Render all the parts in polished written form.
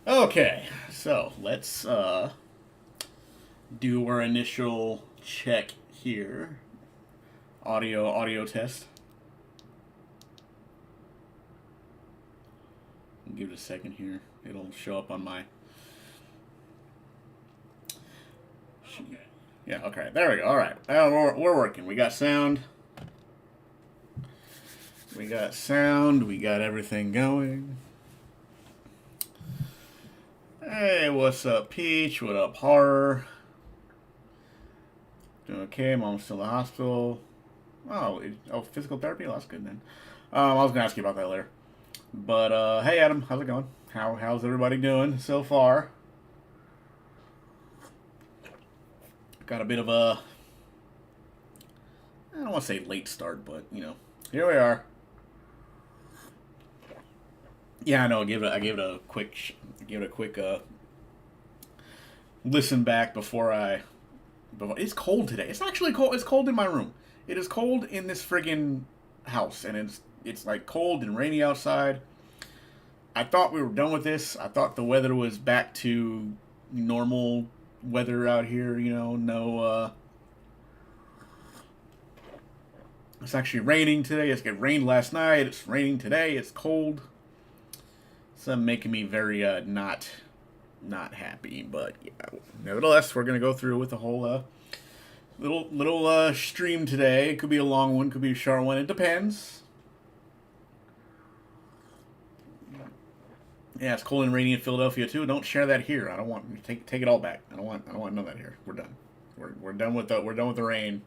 Okay, so let's do our initial check here. Audio test. Give it a second here. It'll show up on my. Yeah, okay, there we go. All right, we're working. We got sound. We got sound. We got everything going. Hey, what's up, Peach? What up, Horror? Doing okay. Mom's still in the hospital. Oh, physical therapy? Well, that's good then. I was gonna ask you about that later. But hey, Adam, how's it going? How's everybody doing so far? Got a bit of a, I don't want to say late start, but here we are. Yeah, I know. I gave it a quick listen back before I. It's cold today. It's actually cold. It's cold in my room. It is cold in this friggin' house, and it's like cold and rainy outside. I thought we were done with this. I thought the weather was back to normal weather out here. No. It's actually raining today. It rained last night. It's raining today. It's cold. It's making me very not happy. But yeah, nevertheless, we're gonna go through with the whole little stream today. It could be a long one, could be a short one. It depends. Yeah, it's cold and rainy in Philadelphia too. Don't share that here. I don't want take it all back. I don't want none of that here. We're done. We're done with the rain.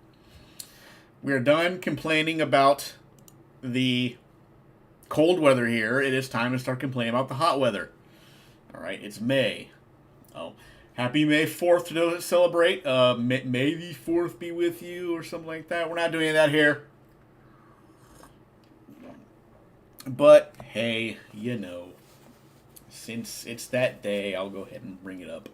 We're done complaining about the cold weather here. It is time to start complaining about the hot weather. All right, it's May. Oh, happy May 4th to celebrate. May the 4th be with you or something like that. We're not doing that here. But hey, since it's that day, I'll go ahead and bring it up.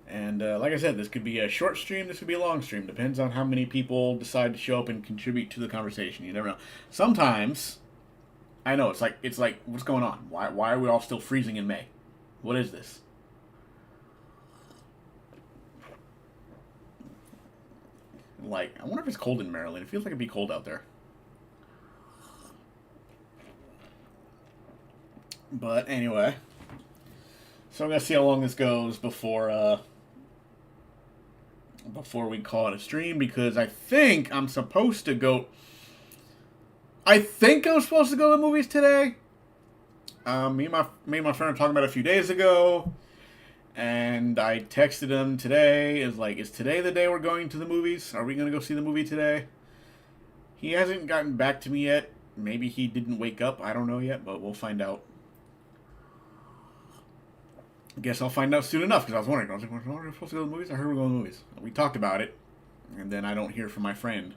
And like I said, this could be a short stream. This could be a long stream. Depends on how many people decide to show up and contribute to the conversation. You never know. Sometimes, I know it's like what's going on? Why are we all still freezing in May? What is this? Like, I wonder if it's cold in Maryland. It feels like it'd be cold out there. But anyway, so I'm gonna see how long this goes before we call it a stream, because I think I'm supposed to go. I think I'm supposed to go to the movies today. Me and my friend were talking about it a few days ago, and I texted him today. Is today the day we're going to the movies? Are we gonna go see the movie today? He hasn't gotten back to me yet. Maybe he didn't wake up. I don't know yet, but we'll find out. I guess I'll find out soon enough, because I was wondering. I was like, are we supposed to go to the movies? I heard we're going to the movies. We talked about it, and then I don't hear from my friend.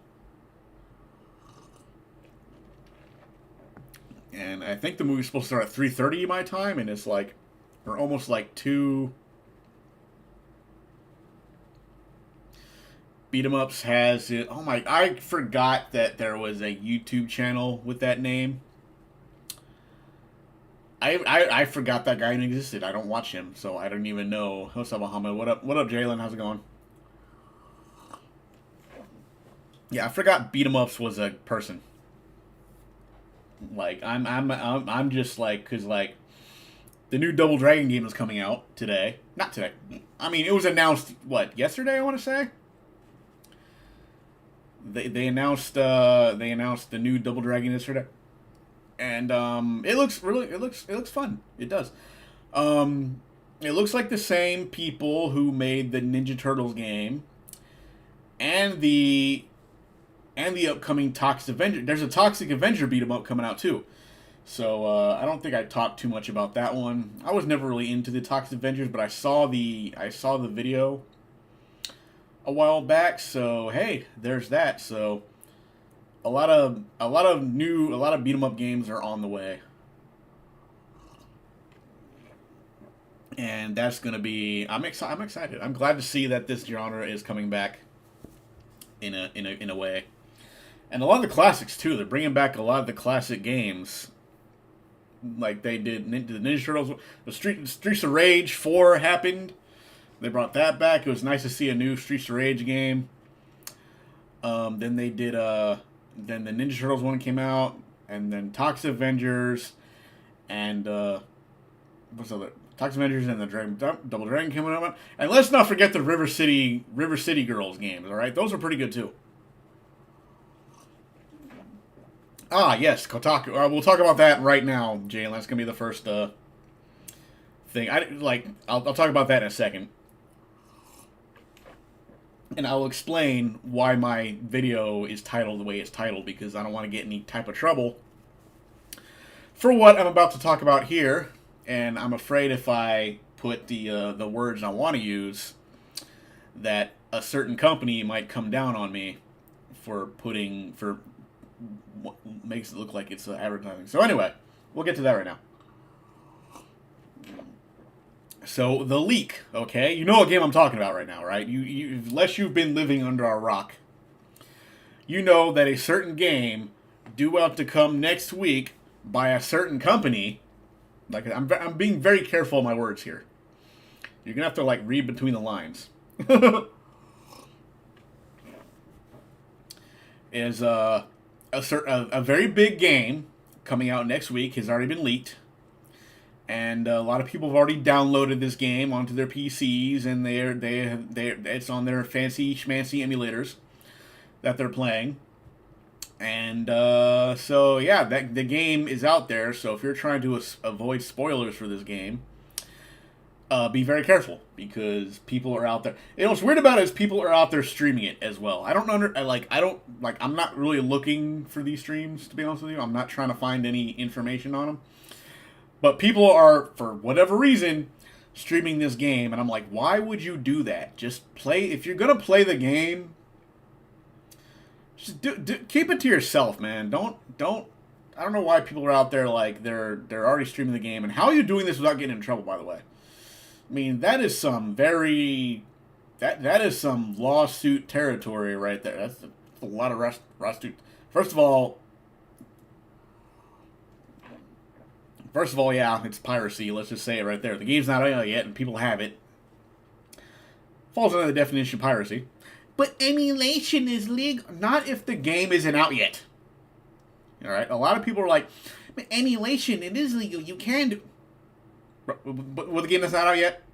And I think the movie's supposed to start at 3:30 my time, and it's like, or almost like 2. Beat 'em Ups has it. Oh my, I forgot that there was a YouTube channel with that name. I forgot that guy even existed. I don't watch him, so I don't even know. What's up, Muhammad? What up, Jalen? How's it going? Yeah, I forgot Beat 'em Ups was a person. Like I'm just like, cause like the new Double Dragon game is coming out today. Not today. I mean, it was announced yesterday. I want to say. They announced the new Double Dragon yesterday, and it looks fun. It does. It looks like the same people who made the Ninja Turtles game, and the upcoming Toxic Avenger. There's a Toxic Avenger beat 'em up coming out too. So I don't think I talked too much about that one. I was never really into the Toxic Avengers, but I saw the video a while back. So hey, there's that. So a lot of beat 'em up games are on the way. And that's gonna be. I'm excited. I'm glad to see that this genre is coming back. In a way, and a lot of the classics too. They're bringing back a lot of the classic games like they did the Ninja Turtles. The Streets of Rage 4 happened. They brought that back. It was nice to see a new Streets of Rage game. Then they did then the Ninja Turtles one came out, and then Toxic Avengers, and what's the other? Toxic Avengers and the Double Dragon coming up. And let's not forget the River City Girls games. All right, those are pretty good too. Ah, yes, Kotaku. We'll talk about that right now, Jalen. That's gonna be the first thing. I'll talk about that in a second, and I'll explain why my video is titled the way it's titled, because I don't want to get any type of trouble for what I'm about to talk about here. And I'm afraid if I put the words I want to use, that a certain company might come down on me for what makes it look like it's advertising. So anyway, we'll get to that right now. So the leak, okay? You know what game I'm talking about right now, right? You unless you've been living under a rock, you know that a certain game due out to come next week by a certain company. Like, I'm being very careful of my words here. You're gonna have to like read between the lines. Is a very big game coming out next week has already been leaked, and a lot of people have already downloaded this game onto their PCs, and it's on their fancy schmancy emulators that they're playing. And so yeah, the game is out there. So if you're trying to avoid spoilers for this game, be very careful, because people are out there. You know what's weird about it is people are out there streaming it as well. I'm not really looking for these streams, to be honest with you. I'm not trying to find any information on them, but people are, for whatever reason, streaming this game, and I'm like, why would you do that? Just play. If you're gonna play the game, just keep it to yourself, man. Don't. I don't know why people are out there like they're already streaming the game. And how are you doing this without getting in trouble, by the way? I mean, that is some that is some lawsuit territory right there. That's a lot of lawsuit. First of all, yeah, it's piracy. Let's just say it right there. The game's not out yet, and people have it. Falls under the definition of piracy. But emulation is legal. Not if the game isn't out yet. All right. A lot of people are like, but emulation, it is legal. You can do. But the game that's not out yet.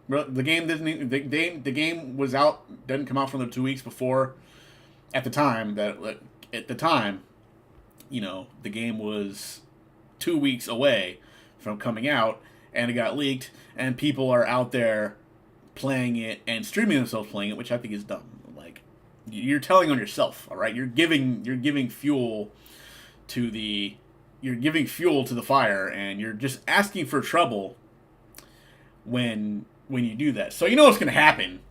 The game doesn't. The game was out. Didn't come out for the 2 weeks before. At the time, you know, the game was 2 weeks away from coming out, and it got leaked, and people are out there playing it and streaming themselves playing it, which I think is dumb. Like, you're telling on yourself, all right? You're giving fuel to the fire, and you're just asking for trouble when you do that. So you know what's going to happen.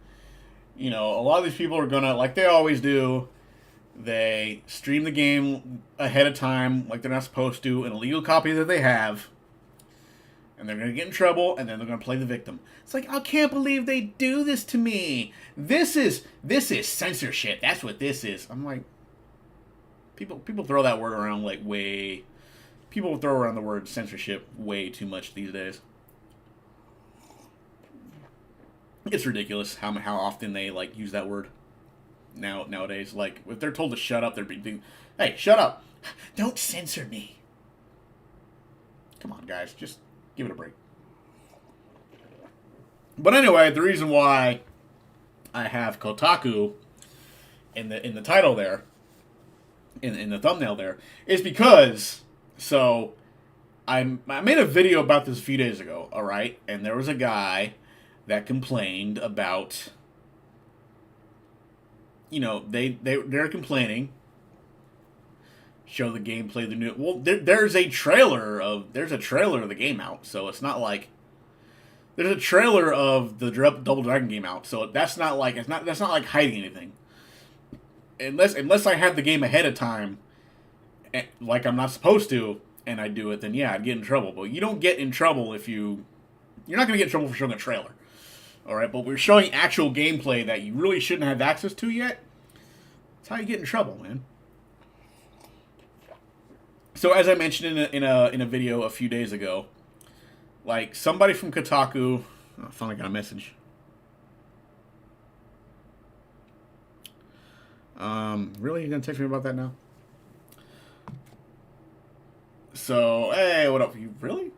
You know, a lot of these people are going to, like they always do, they stream the game ahead of time like they're not supposed to, an illegal copy that they have, and they're going to get in trouble, and then they're going to play the victim. It's like, I can't believe they do this to me. This is censorship. That's what this is. I'm like, people throw that word around like way. People throw around the word censorship way too much these days. It's ridiculous how often they like use that word nowadays. Like, if they're told to shut up, they're being, hey, shut up. Don't censor me. Come on, guys, just give it a break. But anyway, the reason why I have Kotaku in the title there, in the thumbnail there, is because, so I made a video about this a few days ago, all right? And there was a guy that complained about, you know, they're complaining. Show the gameplay, the new. Well, there's a trailer of the game out, so it's not like there's a trailer of the Double Dragon game out, so that's not like hiding anything. Unless I have the game ahead of time, like I'm not supposed to, and I do it, then yeah, I'd get in trouble. But you don't get in trouble if you're not going to get in trouble for showing a trailer. All right, but we're showing actual gameplay that you really shouldn't have access to yet. That's how you get in trouble, man. So as I mentioned in a video a few days ago, like somebody from Kotaku, I finally got a message. Really, you gonna text me about that now? So hey, what up? You really?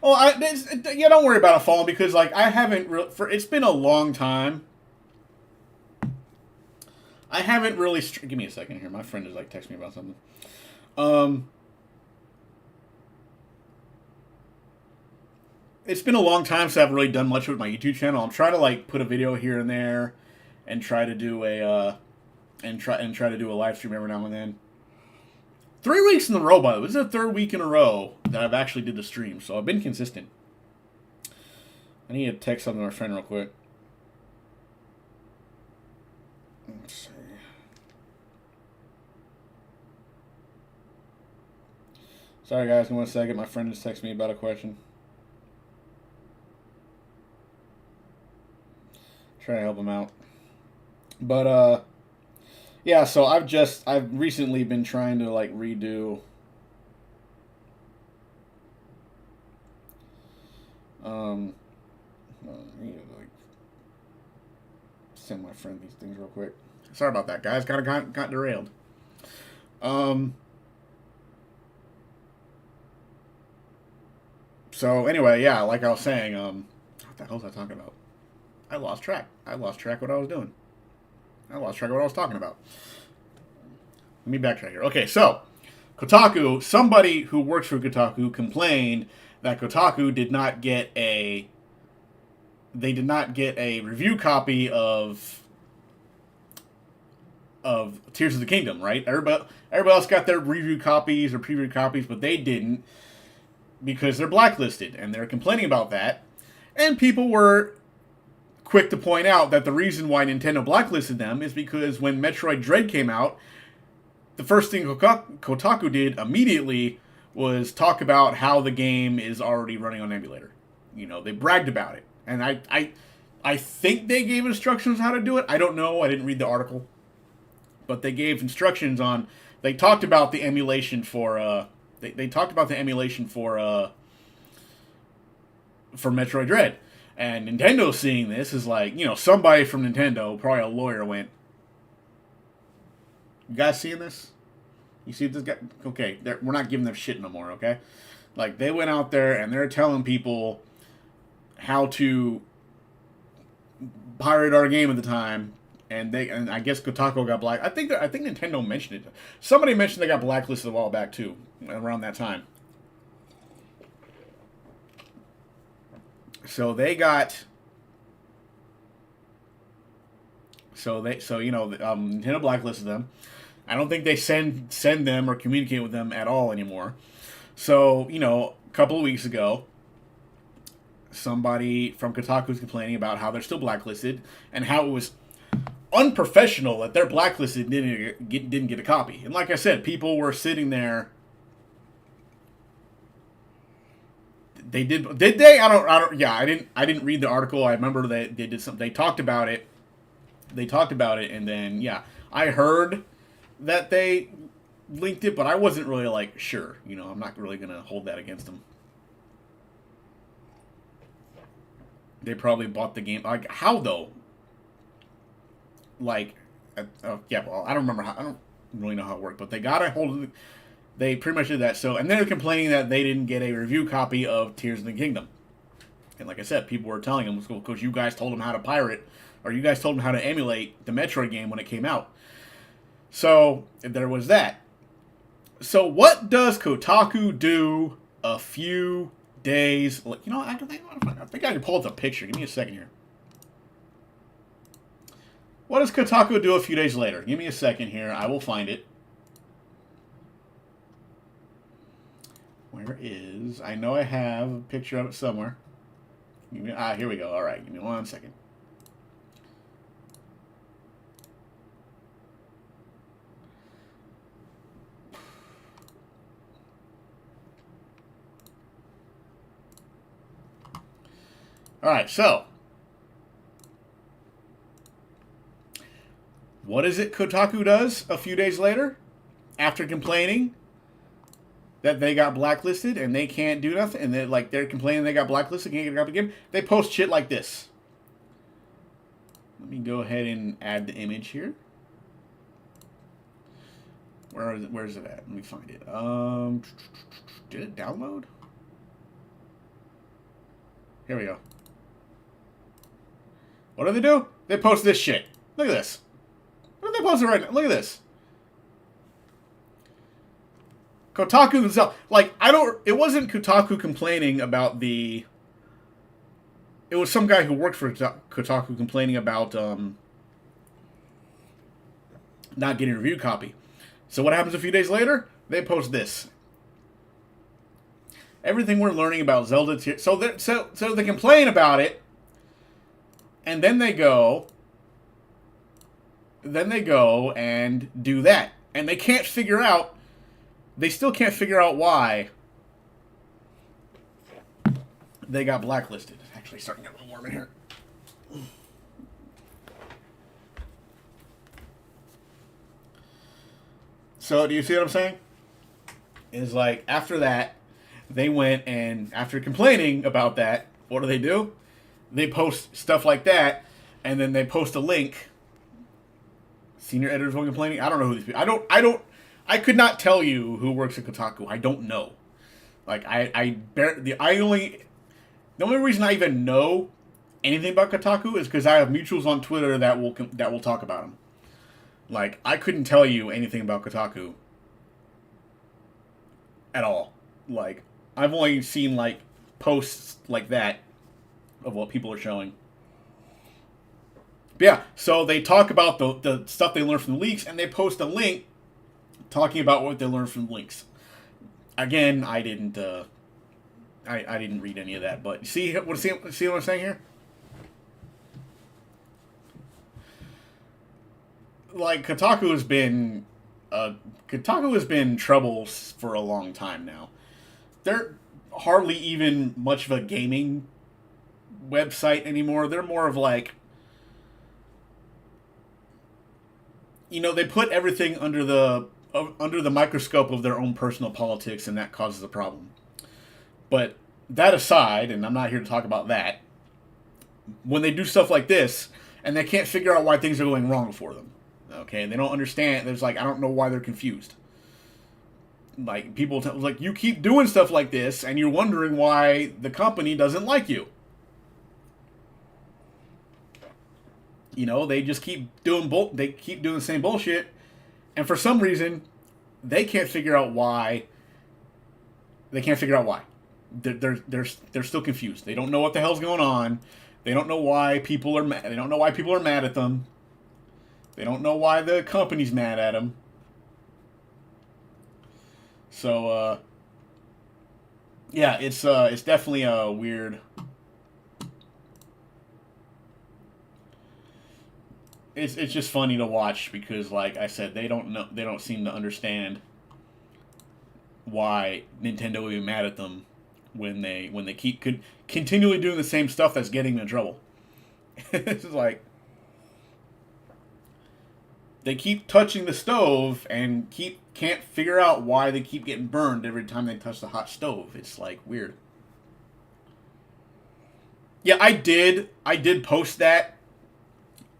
Oh, yeah. Don't worry about it falling because like I haven't it's been a long time. I haven't really. Give me a second here. My friend is like texting me about something. It's been a long time since I've really done much with my YouTube channel. I'm trying to like put a video here and there, and try to do a try to do a live stream every now and then. 3 weeks in a row, by the way. This is the third week in a row that I've actually did the stream, so I've been consistent. I need to text something to my friend real quick. Let's see. Sorry, guys. Give me 1 second. My friend just texted me about a question. Trying to help him out. But, yeah, so I've recently been trying to, like, redo... I need to, like, send my friend these things real quick. Sorry about that, guys. Got derailed. So, anyway, yeah, like I was saying, what the hell was I talking about? I lost track. I lost track what I was doing. I lost track of what I was talking about. Let me backtrack here. Okay, so Kotaku, somebody who works for Kotaku complained that Kotaku did not get a review copy of Tears of the Kingdom, right? Everybody else got their review copies or preview copies, but they didn't because they're blacklisted, and they're complaining about that. And people were quick to point out that the reason why Nintendo blacklisted them is because when Metroid Dread came out, the first thing Kotaku did immediately was talk about how the game is already running on emulator. You know, they bragged about it. And I think they gave instructions how to do it. I don't know. I didn't read the article. But they gave instructions on... They talked about the emulation for... They talked about the emulation for Metroid Dread. And Nintendo seeing this is like, you know, somebody from Nintendo, probably a lawyer, went, you guys seeing this? You see this guy? Okay, we're not giving them shit no more, okay? Like, they went out there and they're telling people how to pirate our game at the time, and I guess Kotaku got black. I think Nintendo mentioned it. Somebody mentioned they got blacklisted a while back too, around that time. So they got. Nintendo blacklisted them. I don't think they send them or communicate with them at all anymore. So, you know, a couple of weeks ago, somebody from Kotaku was complaining about how they're still blacklisted and how it was unprofessional that they're blacklisted and didn't get a copy. And like I said, people were sitting there. They did they? I don't. Yeah, I didn't read the article. I remember they did something. They talked about it. And then yeah, I heard that they linked it, but I wasn't really like sure. You know, I'm not really gonna hold that against them. They probably bought the game. Like how though? Like, yeah. Well, I don't remember how. I don't really know how it worked, but they got a hold of it. They pretty much did that. So, and they're complaining that they didn't get a review copy of Tears of the Kingdom. And like I said, people were telling them, because you guys told them how to pirate, or you guys told them how to emulate the Metroid game when it came out. So, there was that. So, what does Kotaku do a few days... You know, I think I can pull up the picture. Give me a second here. What does Kotaku do a few days later? Give me a second here. I will find it. Where is... I know I have a picture of it somewhere. Here we go. All right, give me 1 second. All right, so... what is it Kotaku does a few days later? After complaining that they got blacklisted and they can't do nothing, and they're complaining they got blacklisted, can't get it up again. They post shit like this. Let me go ahead and add the image here. Where's it at? Let me find it. Did it download? Here we go. What do? They post this shit. Look at this. What are they posting right now? Look at this. Kotaku themselves, like, it wasn't Kotaku complaining about it was some guy who worked for Kotaku complaining about, not getting a review copy. So what happens a few days later? They post this. Everything we're learning about Zelda, so they complain about it, and then they go and do that. And they can't figure out, they still can't figure out why they got blacklisted. It's actually starting to get a little warm in here. So, do you see what I'm saying? Is like, after that, they went and, after complaining about that, what do? They post stuff like that, and then they post a link. Senior editors were complaining. I don't know who these people. I could not tell you who works at Kotaku. I don't know. Like, the only reason I even know anything about Kotaku is because I have mutuals on Twitter that will talk about them. Like, I couldn't tell you anything about Kotaku at all. Like, I've only seen, like, posts like that of what people are showing. But yeah, so they talk about the stuff they learned from the leaks, and they post a link talking about what they learned from the leaks. Again, I didn't read any of that, but see what I'm saying here? Like, Kotaku has been trouble for a long time now. They're hardly even much of a gaming website anymore. They're more of like, they put everything under the microscope of their own personal politics, and that causes a problem. But that aside, and I'm not here to talk about that, when they do stuff like this, and they can't figure out why things are going wrong for them, okay, and they don't understand, there's like, I don't know why they're confused. Like, people like, you keep doing stuff like this, and you're wondering why the company doesn't like you. They just keep doing the same bullshit, and for some reason, they can't figure out why. They're still confused. They don't know what the hell's going on. They don't know why people are mad. They don't know why people are mad at them. They don't know why the company's mad at them. So, yeah, it's definitely a weird. It's just funny to watch because, like I said, they don't seem to understand why Nintendo would be mad at them when they keep continually doing the same stuff that's getting them in trouble. It's like they keep touching the stove and can't figure out why they keep getting burned every time they touch the hot stove. It's like weird. Yeah, I did post that.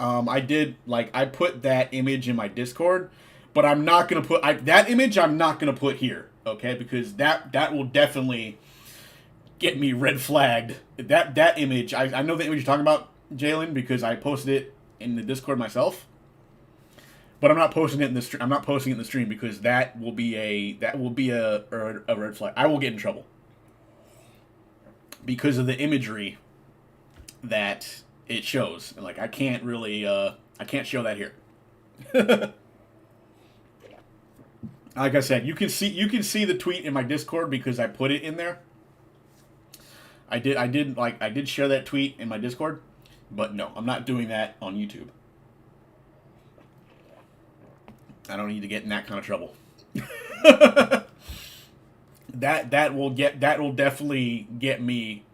I put that image in my Discord, but I'm not gonna put that image. I'm not gonna put here, okay? Because that will definitely get me red flagged. That image, I know the image you're talking about, Jalen, because I posted it in the Discord myself. But I'm not posting it in the stream. I'm not posting it in the stream because that will be a red flag. I will get in trouble because of the imagery that it shows. And like, I can't really I can't show that here. Like I said, you can see the tweet in my Discord because I put it in there. I did share that tweet in my Discord, but no, I'm not doing that on YouTube. I don't need to get in that kind of trouble. That will definitely get me.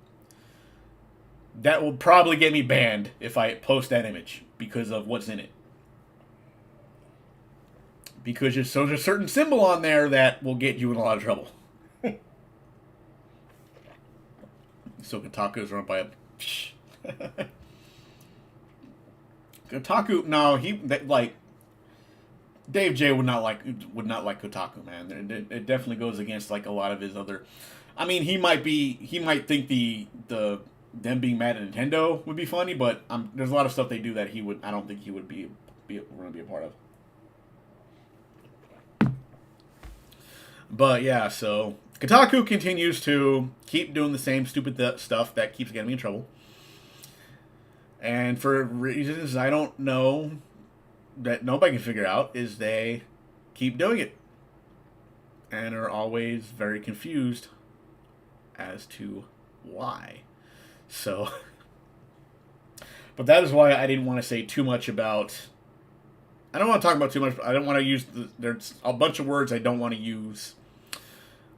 That will probably get me banned if I post that image because of what's in it. Because there's a certain symbol on there that will get you in a lot of trouble. So Kotaku is run by a Kotaku. No, like Dave J would not like Kotaku, man. It definitely goes against like a lot of his other. I mean, he might think the them being mad at Nintendo would be funny, but there's a lot of stuff they do that I don't think he would be going to be a part of. But yeah, so Kotaku continues to keep doing the same stupid stuff that keeps getting me in trouble. And for reasons I don't know, that nobody can figure out, is they keep doing it. And are always very confused as to why. So, but that is why I didn't want to say too much about. I don't want to talk about too much. I don't want to use. There's a bunch of words I don't want to use.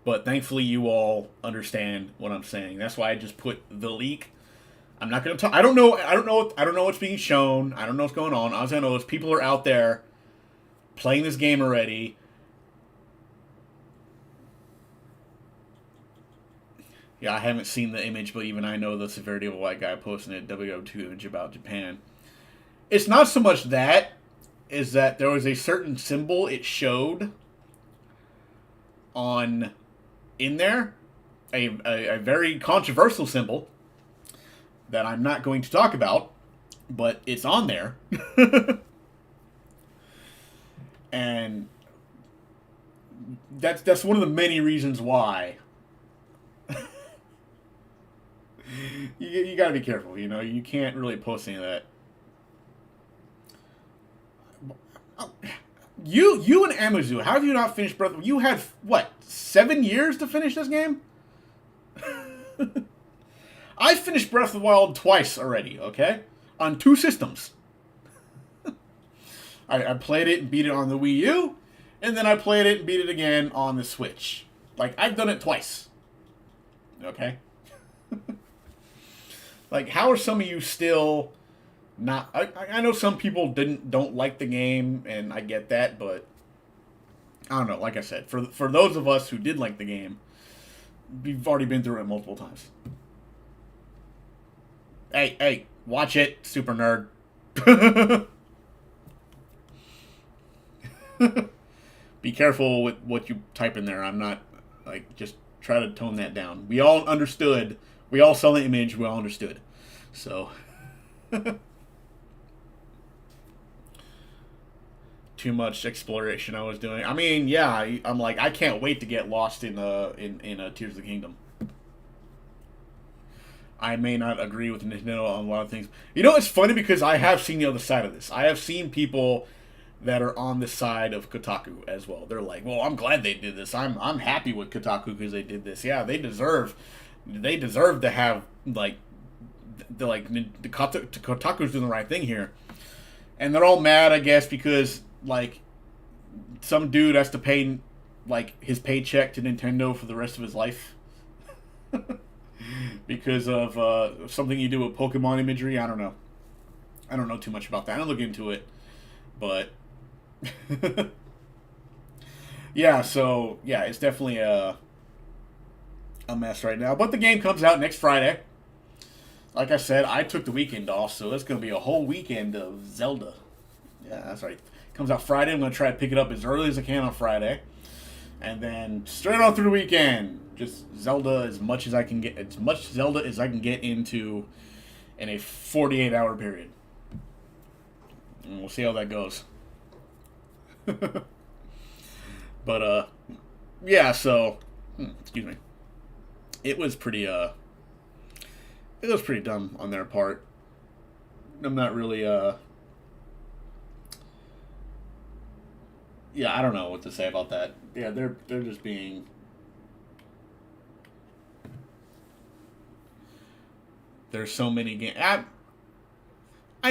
But thankfully, you all understand what I'm saying. That's why I just put the leak. I'm not going to talk. I don't know what's being shown. I don't know what's going on. All I know is people are out there playing this game already. Yeah, I haven't seen the image, but even I know the severity of a white guy posting a WO2 image about Japan. It's not so much that, is that there was a certain symbol it showed in there, a very controversial symbol that I'm not going to talk about, but it's on there. And that's one of the many reasons why you gotta be careful, you know. You can't really post any of that. You and Amazu, how have you not finished Breath of... You had, what, 7 years to finish this game? I finished Breath of the Wild twice already, okay? On 2 systems. I played it and beat it on the Wii U, and then I played it and beat it again on the Switch. Like, I've done it twice. Okay? Like, how are some of you still not... I know some people don't like the game, and I get that, but I don't know. Like I said, for those of us who did like the game, we've already been through it multiple times. Hey, watch it, super nerd. Be careful with what you type in there. I'm not, like, just try to tone that down. We all understood. We all saw the image. We all understood. So... Too much exploration I was doing. I mean, yeah, I'm like, I can't wait to get lost in Tears of the Kingdom. I may not agree with Nintendo on a lot of things. You know, it's funny because I have seen the other side of this. I have seen people that are on the side of Kotaku as well. They're like, well, I'm glad they did this. I'm happy with Kotaku because they did this. Yeah, they deserve to have, like, Kotaku's doing the right thing here. And they're all mad, I guess, because, like, some dude has to pay, like, his paycheck to Nintendo for the rest of his life. Because of something you do with Pokemon imagery. I don't know. I don't know too much about that. I don't look into it. But... yeah, so, yeah, it's definitely a mess right now. But the game comes out next Friday. Like I said, I took the weekend off, so it's going to be a whole weekend of Zelda. Yeah, that's right. It comes out Friday. I'm going to try to pick it up as early as I can on Friday. And then straight on through the weekend, just Zelda as much as I can get, as much Zelda as I can get into in a 48-hour period. And we'll see how that goes. But, yeah, so, excuse me. It was pretty dumb on their part. I'm not really, yeah, I don't know what to say about that. Yeah, they're just being... There's so many games. I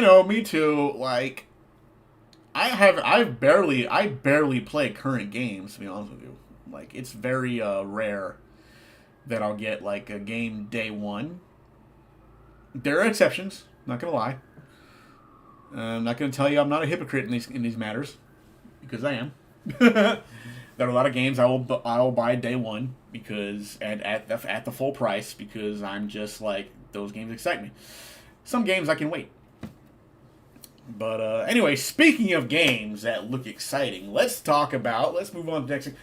know, me too. Like, I barely play current games, to be honest with you. Like, it's very rare that I'll get, like, a game day one. There are exceptions, not gonna lie. I'm not gonna tell you I'm not a hypocrite in these matters, because I am. There are a lot of games I will buy day one, because at the full price, because I'm just like, those games excite me. Some games I can wait. But anyway, speaking of games that look exciting, let's move on to the next thing.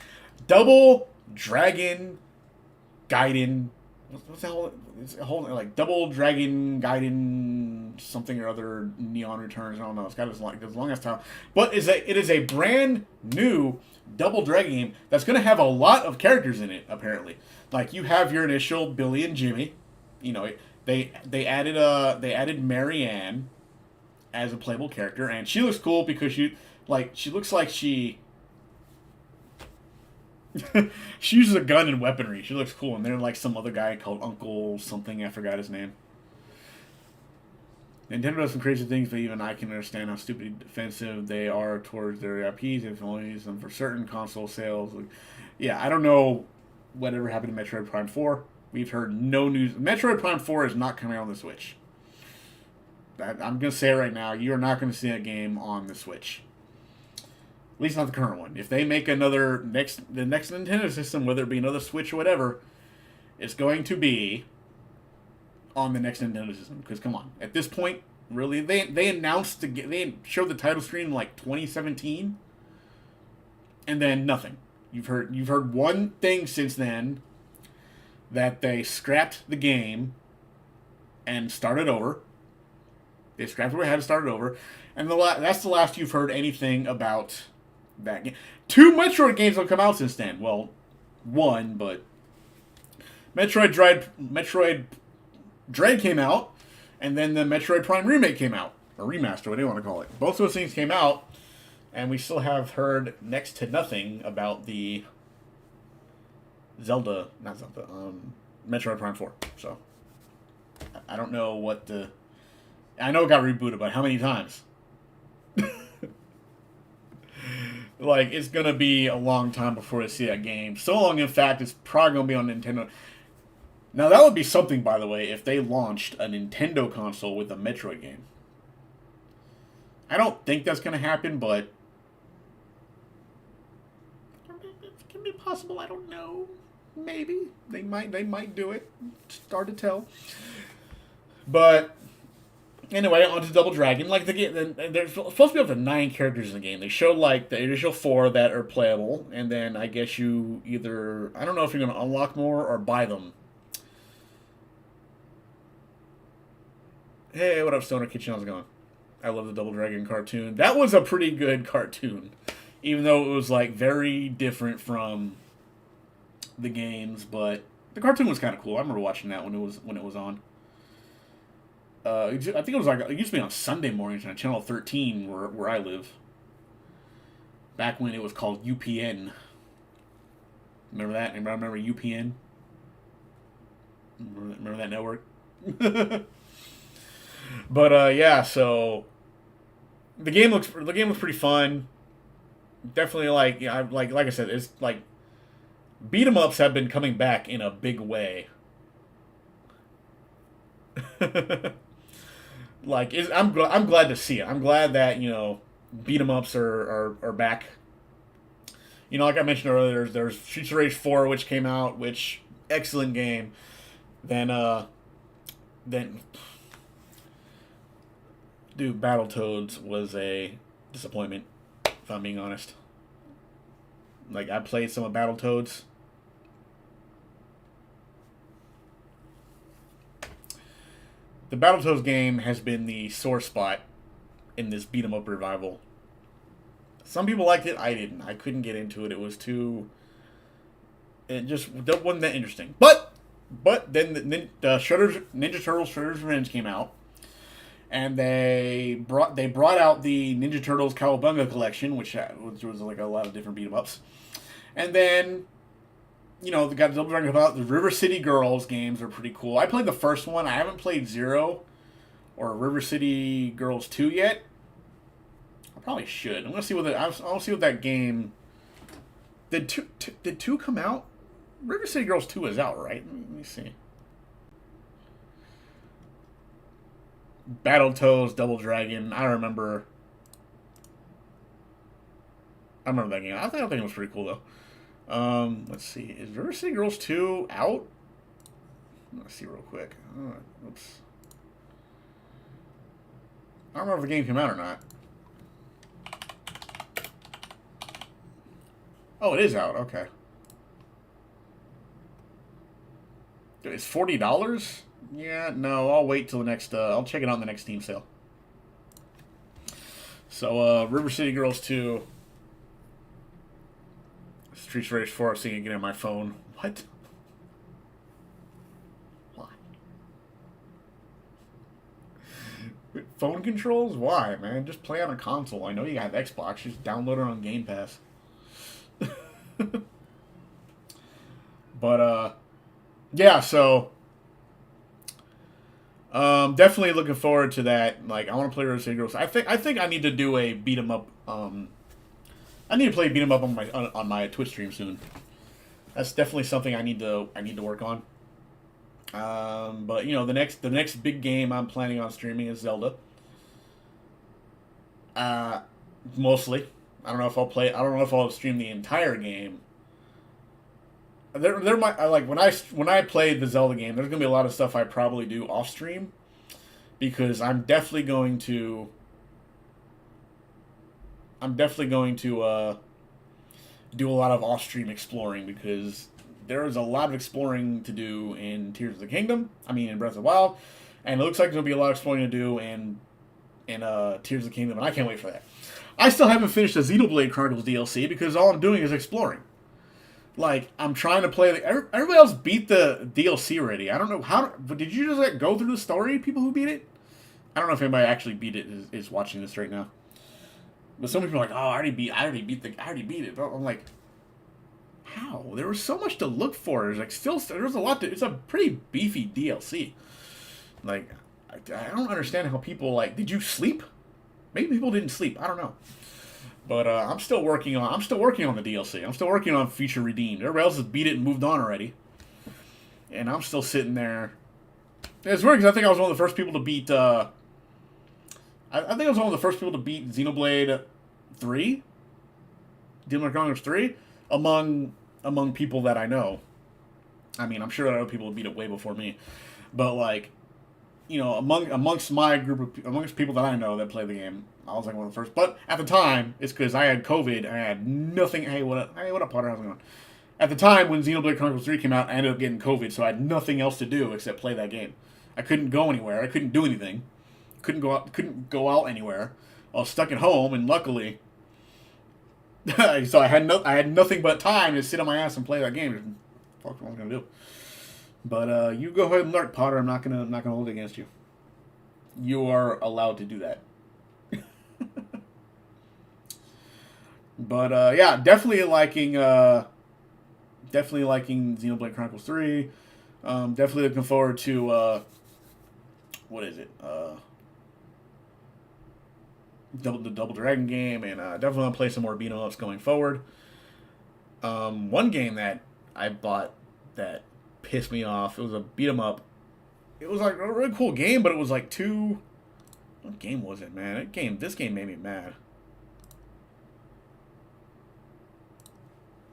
Double Dragon Gaiden. What's the whole? It's a whole like Double Dragon Gaiden something or other. Neon Returns. I don't know. It's got as long as time, but it is a brand new Double Dragon game that's going to have a lot of characters in it. Apparently, like you have your initial Billy and Jimmy. You know, they added Marianne as a playable character, and she looks cool because she looks like she she uses a gun and weaponry. She looks cool, and then like some other guy called Uncle something, I forgot his name. Nintendo does some crazy things, but even I can understand how stupid defensive they are towards their IPs if only use them for certain console sales. Like, yeah, I don't know whatever happened to Metroid Prime 4. We've heard no news. Metroid Prime 4 is not coming out on the Switch. I'm going to say it right now, you're not going to see a game on the Switch. At least not the current one. If they make the next Nintendo system, whether it be another Switch or whatever, it's going to be on the next Nintendo system. Because come on, at this point, really, they announced they showed the title screen in like 2017, and then nothing. You've heard one thing since then, that they scrapped the game and started over. They scrapped what we had to start it over, and that's the last you've heard anything about that game. 2 Metroid games have come out since then. Well, one, but Metroid Dread came out, and then the Metroid Prime remake came out, or remaster, whatever you want to call it. Both those things came out, and we still have heard next to nothing about the Metroid Prime 4. So I don't know what the. I know it got rebooted, but how many times? Like, it's going to be a long time before I see that game. So long, in fact, it's probably going to be on Nintendo. Now, that would be something, by the way, if they launched a Nintendo console with a Metroid game. I don't think that's going to happen, but it can be possible. I don't know. Maybe. They might do it. It's hard to tell. But anyway, on to Double Dragon. Like, the game, there's supposed to be up to 9 characters in the game. They showed like the initial 4 that are playable, and then I guess you either, I don't know if you're going to unlock more or buy them. Hey, what up, Stoner Kitchen? How's it going? I love the Double Dragon cartoon. That was a pretty good cartoon, even though it was like very different from the games. But the cartoon was kind of cool. I remember watching that when it was on. I think it was like, it used to be on Sunday mornings on Channel 13 where I live. Back when it was called UPN. Remember that? Anybody remember UPN? Remember that network? But yeah, so the game looks pretty fun. Definitely like, yeah, like I said, it's like beat 'em ups have been coming back in a big way. Like, I'm glad to see it. I'm glad that, you know, beat 'em ups are back. You know, like I mentioned earlier, there's Streets of Rage 4, which came out, which excellent game. Then dude, Battletoads was a disappointment, if I'm being honest. Like, I played some of Battletoads. The Battletoads game has been the sore spot in this beat 'em up revival. Some people liked it, I didn't. I couldn't get into it. It was too. It just wasn't that interesting. But then the Ninja Turtles Shredder's Revenge came out, and they brought out the Ninja Turtles Cowabunga collection, which was like a lot of different beat 'em ups, and then, you know, they got Double Dragon about the River City Girls games are pretty cool. I played the first one. I haven't played 0 or River City Girls 2 yet. I probably should. I'm gonna see I'll see what that game. Did 2 come out? River City Girls 2 is out, right? Let me see. Battletoads, Double Dragon. I remember that game. I think it was pretty cool though. Let's see. Is River City Girls 2 out? Let's see real quick. Oops. I don't know if the game came out or not. Oh, it is out. Okay. It's $40? Yeah, no, I'll wait till the next, I'll check it out in the next Steam sale. So, River City Girls 2. Streets Race 4, I'm seeing it again on my phone. What? Why? Phone controls? Why, man? Just play on a console. I know you have Xbox. Just download it on Game Pass. But, yeah, so definitely looking forward to that. Like, I want to play River City Girls. I think I need to do a beat 'em up. I need to play beat 'em up on my Twitch stream soon. That's definitely something I need to work on. But you know, the next big game I'm planning on streaming is Zelda. Mostly. I don't know if I'll play. I don't know if I'll stream the entire game. There might like when I play the Zelda game. There's gonna be a lot of stuff I probably do off stream because I'm definitely going to. Do a lot of off stream exploring because there is a lot of exploring to do in Tears of the Kingdom. I mean, in Breath of the Wild, and it looks like there'll be a lot of exploring to do in Tears of the Kingdom, and I can't wait for that. I still haven't finished the Xenoblade Chronicles DLC because all I'm doing is exploring. Like, I'm trying to play... everybody else beat the DLC already. I don't know how... But did you just, like, go through the story, people who beat it? I don't know if anybody actually beat it is watching this right now. But some people are like, oh, I already beat it. But I'm like, how? There was so much to look for. There's a lot to... It's a pretty beefy DLC. Like, I don't understand how people, like... Did you sleep? Maybe people didn't sleep. I don't know. But I'm still working on the DLC. I'm still working on Future Redeemed. Everybody else has beat it and moved on already, and I'm still sitting there. It's weird because I think I was one of the first people to beat. I think I was one of the first people to beat Xenoblade 3, Xenoblade Chronicles 3, among people that I know. I mean, I'm sure that other people have beat it way before me, but like, you know, amongst my group of amongst people that I know that play the game. I was like one of the first, but at the time, it's because I had COVID and I had nothing. Hey, what up, Potter? How's it going? At the time when Xenoblade Chronicles 3 came out, I ended up getting COVID, so I had nothing else to do except play that game. I couldn't go anywhere. I couldn't do anything. Couldn't go out anywhere. I was stuck at home, and luckily, so I had nothing but time to sit on my ass and play that game. Fuck, what was I gonna do? But you go ahead and lurk, Potter. I'm not gonna hold it against you. You are allowed to do that. But yeah, definitely liking Xenoblade Chronicles 3. Definitely looking forward to what is it? The Double Dragon game, and definitely want to play some more beat 'em ups going forward. One game that I bought that pissed me off. It was a beat 'em up. It was like a really cool game, but it was like too. What game was it, man? This game made me mad.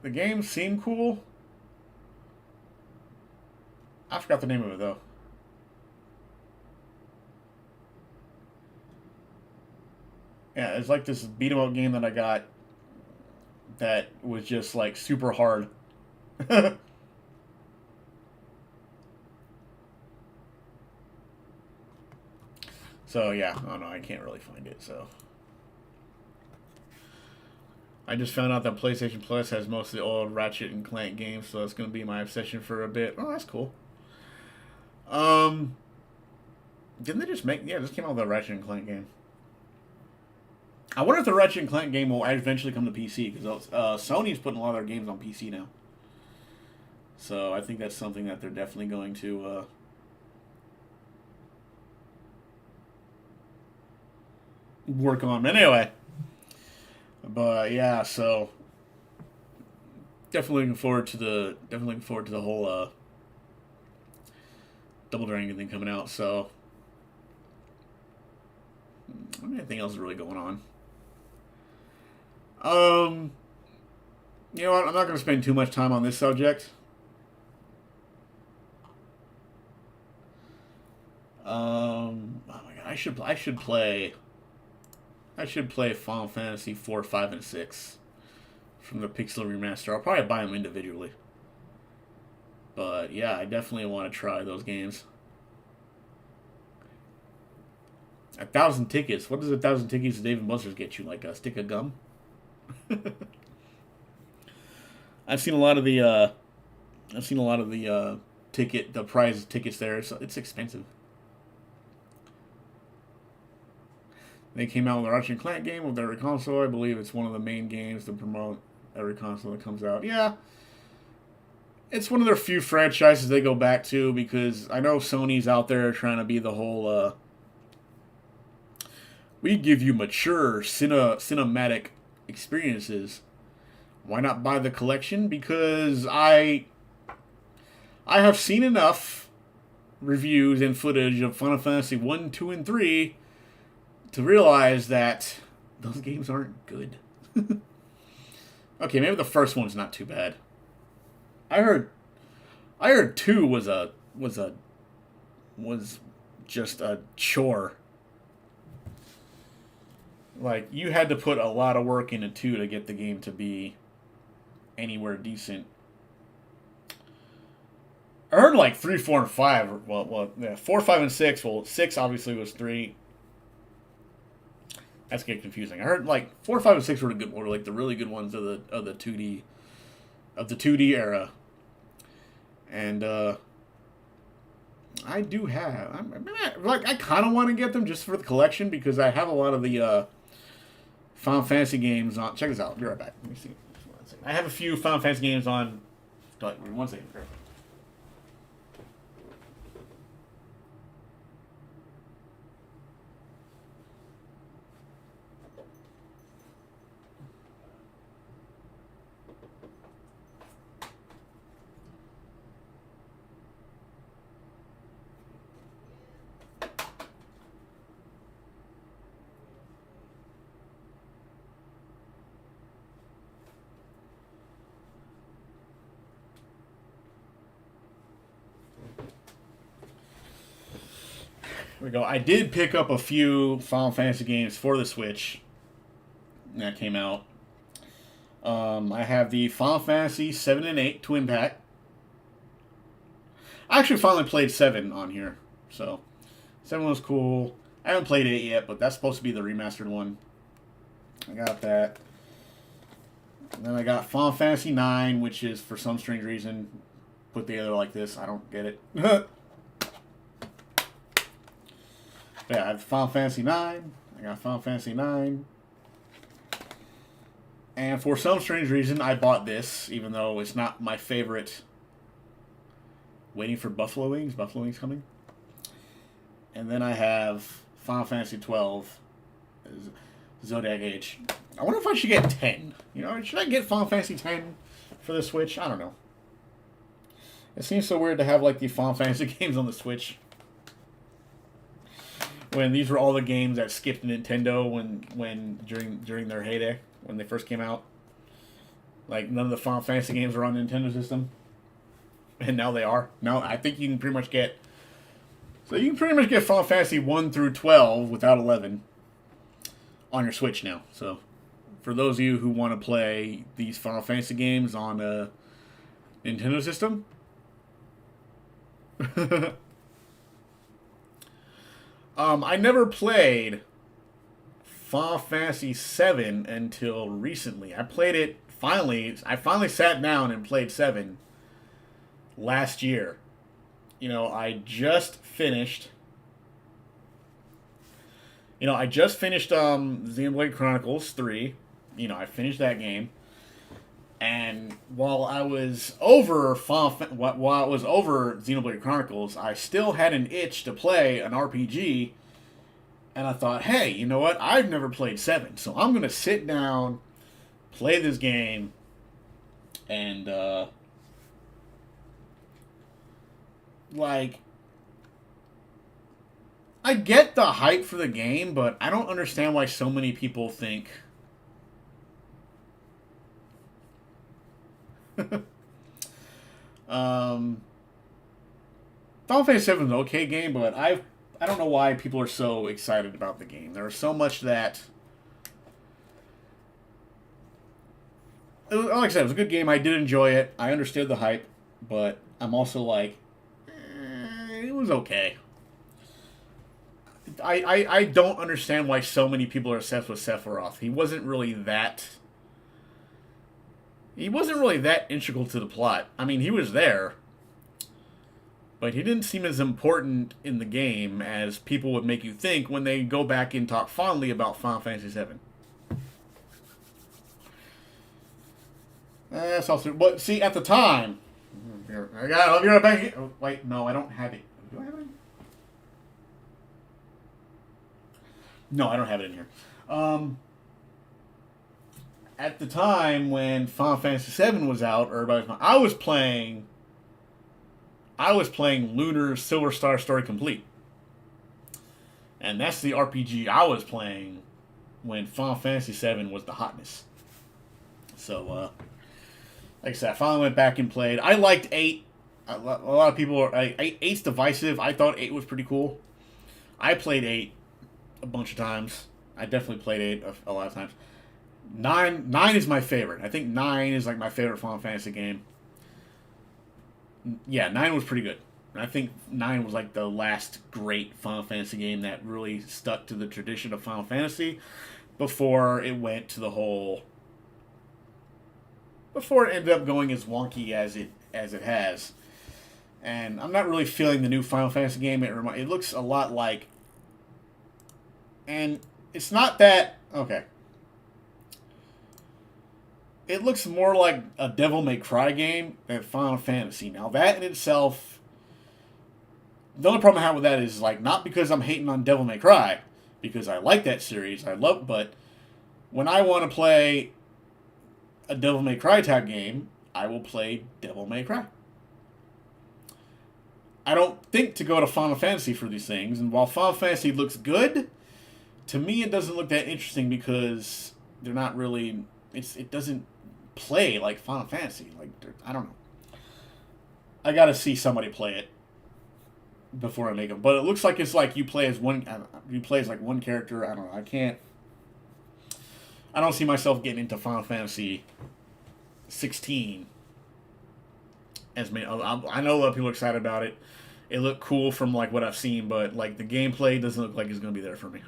The game seemed cool. I forgot the name of it, though. Yeah, it's like this beat 'em up game that I got that was just, like, super hard. So, yeah. Oh, no, I can't really find it, so... I just found out that PlayStation Plus has most of the old Ratchet and Clank games, so that's going to be my obsession for a bit. Oh, that's cool. Didn't they just make... Yeah, this came out with a Ratchet and Clank game. I wonder if the Ratchet and Clank game will eventually come to PC, because Sony's putting a lot of their games on PC now. So I think that's something that they're definitely going to... work on. But anyway... But yeah, so definitely looking forward to the whole Double Dragon thing coming out. So anything else is really going on. You know what? I'm not going to spend too much time on this subject. Oh my god, I should play Final Fantasy 4, 5, and 6 from the Pixel Remaster. I'll probably buy them individually. But yeah, I definitely want to try those games. 1,000 tickets. What does 1,000 tickets to Dave and Buster's get you? Like a stick of gum? I've seen a lot of the the prize tickets there. It's expensive. They came out with a Ratchet and Clank game with every console. I believe it's one of the main games to promote every console that comes out. Yeah, it's one of their few franchises they go back to because I know Sony's out there trying to be the whole. We give you mature cinematic experiences. Why not buy the collection? Because I have seen enough reviews and footage of Final Fantasy 1, 2, and 3 to realize that those games aren't good. Okay, maybe the first one's not too bad. I heard 2 was just a chore. Like you had to put a lot of work into 2 to get the game to be anywhere decent. I heard like 3, 4, and 5. Yeah, 4, 5, and 6. Well, 6 obviously was 3. That's getting confusing. I heard like 4, 5, and 6 were like the really good ones of the 2D era. And I do have I kind of want to get them just for the collection because I have a lot of the Final Fantasy games on. Check this out. Be right back. Let me see. I have a few Final Fantasy games on. One second. Here we go. I did pick up a few Final Fantasy games for the Switch that came out. I have the Final Fantasy 7 and 8 Twin Pack. I actually finally played 7 on here. So, 7 was cool. I haven't played 8 yet, but that's supposed to be the remastered one. I got that. And then I got Final Fantasy 9, which is, for some strange reason, put together like this. I don't get it. Yeah, I have Final Fantasy 9. I got Final Fantasy 9. And for some strange reason, I bought this, even though it's not my favorite. Waiting for Buffalo Wings. Buffalo Wings coming. And then I have Final Fantasy 12. Zodiac Age. I wonder if I should get 10. You know, should I get Final Fantasy 10 for the Switch? I don't know. It seems so weird to have, like, the Final Fantasy games on the Switch. When these were all the games that skipped Nintendo during their heyday, when they first came out. Like, none of the Final Fantasy games were on the Nintendo system. And now they are. Now, I think you can pretty much get... So you can pretty much get Final Fantasy 1 through 12 without 11 on your Switch now. So, for those of you who want to play these Final Fantasy games on a Nintendo system... I never played Final Fantasy 7 until recently. I played it finally. I finally sat down and played 7 last year. You know, I just finished Xenoblade Chronicles 3. You know, I finished that game. And while I was over Xenoblade Chronicles, I still had an itch to play an RPG. And I thought, hey, you know what? I've never played 7, so I'm going to sit down, play this game, and, I get the hype for the game, but I don't understand why so many people think um, Final Fantasy VII is an okay game, but I don't know why people are so excited about the game. There's so much that, like I said, it was a good game. I did enjoy it. I understood the hype, but I'm also like, it was okay. I don't understand why so many people are obsessed with Sephiroth. He wasn't really that integral to the plot. I mean, he was there, but he didn't seem as important in the game as people would make you think when they go back and talk fondly about Final Fantasy VII. That's also, but see, at the time, I got it back here. Oh, wait, no, I don't have it. Do I have it? No, I don't have it in here. At the time when Final Fantasy VII was out, I was playing Lunar Silver Star Story Complete, and that's the RPG I was playing when Final Fantasy VII was the hotness. So, like I said, I finally went back and played. I liked 8. A lot of people are 8's divisive. I thought 8 was pretty cool. I played 8 a bunch of times. I definitely played 8 a lot of times. 9 is my favorite. I think 9 is like my favorite Final Fantasy game. Yeah, 9 was pretty good. I think 9 was like the last great Final Fantasy game that really stuck to the tradition of Final Fantasy before it went to the whole. Before it ended up going as wonky as it has. And I'm not really feeling the new Final Fantasy game. It looks a lot like. And it's not that. Okay. It looks more like a Devil May Cry game than Final Fantasy. Now, that in itself. The only problem I have with that is, like, not because I'm hating on Devil May Cry, because I like that series. But when I want to play a Devil May Cry type game, I will play Devil May Cry. I don't think to go to Final Fantasy for these things, and while Final Fantasy looks good, to me it doesn't look that interesting because they're not really. It doesn't play like Final Fantasy. Like, I don't know. I gotta see somebody play it before I make them. But it looks like it's like you play as one. You play as like one character. I don't know. I can't. I don't see myself getting into Final Fantasy 16 as many. I know a lot of people are excited about it. It looked cool from like what I've seen, but like the gameplay doesn't look like it's going to be there for me.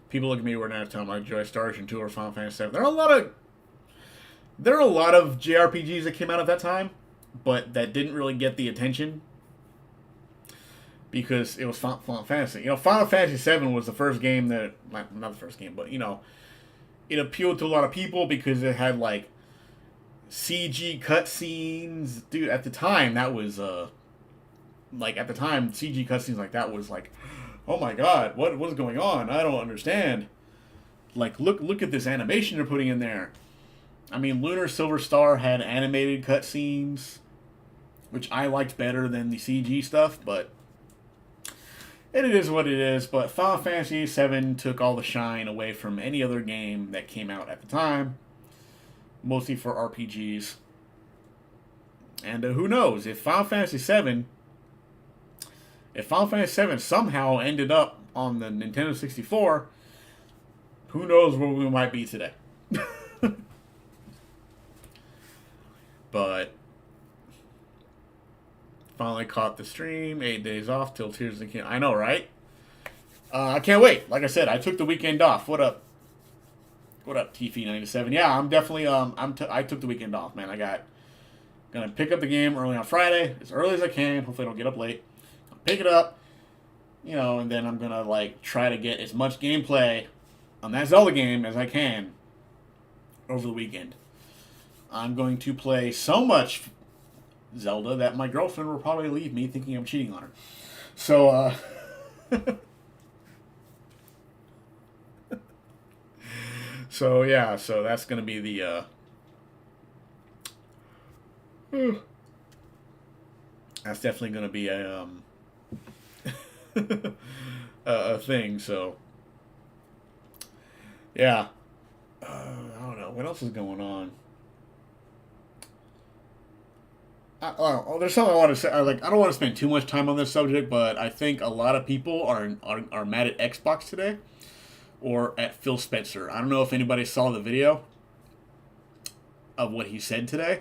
People look at me when I tell them like Joy Star Ocean 2 or Final Fantasy 7. There are a lot of JRPGs that came out at that time, but that didn't really get the attention because it was Final Fantasy. You know, Final Fantasy 7 was the first game that not the first game, but you know, it appealed to a lot of people because it had like CG cutscenes. Dude, at the time that was CG cutscenes like that was like, oh my god, what's going on? I don't understand. Like, look at this animation they're putting in there. I mean, Lunar Silver Star had animated cutscenes, which I liked better than the CG stuff, but it is what it is. But Final Fantasy VII took all the shine away from any other game that came out at the time, mostly for RPGs. And who knows, if Final Fantasy VII somehow ended up on the Nintendo 64, who knows where we might be today. But finally caught the stream. 8 days off till Tears of the Kingdom. I know, right? I can't wait. Like I said, I took the weekend off. What up? What up, TF97? Yeah, I'm definitely I took the weekend off, man. Gonna pick up the game early on Friday, as early as I can. Hopefully, I don't get up late. I'll pick it up, you know, and then I'm gonna like try to get as much gameplay on that Zelda game as I can over the weekend. I'm going to play so much Zelda that my girlfriend will probably leave me thinking I'm cheating on her. So, so yeah, so that's going to be the, that's definitely going to be a thing, so, yeah. What else is going on? There's something I want to say. I don't want to spend too much time on this subject, but I think a lot of people are mad at Xbox today or at Phil Spencer. I don't know if anybody saw the video of what he said today.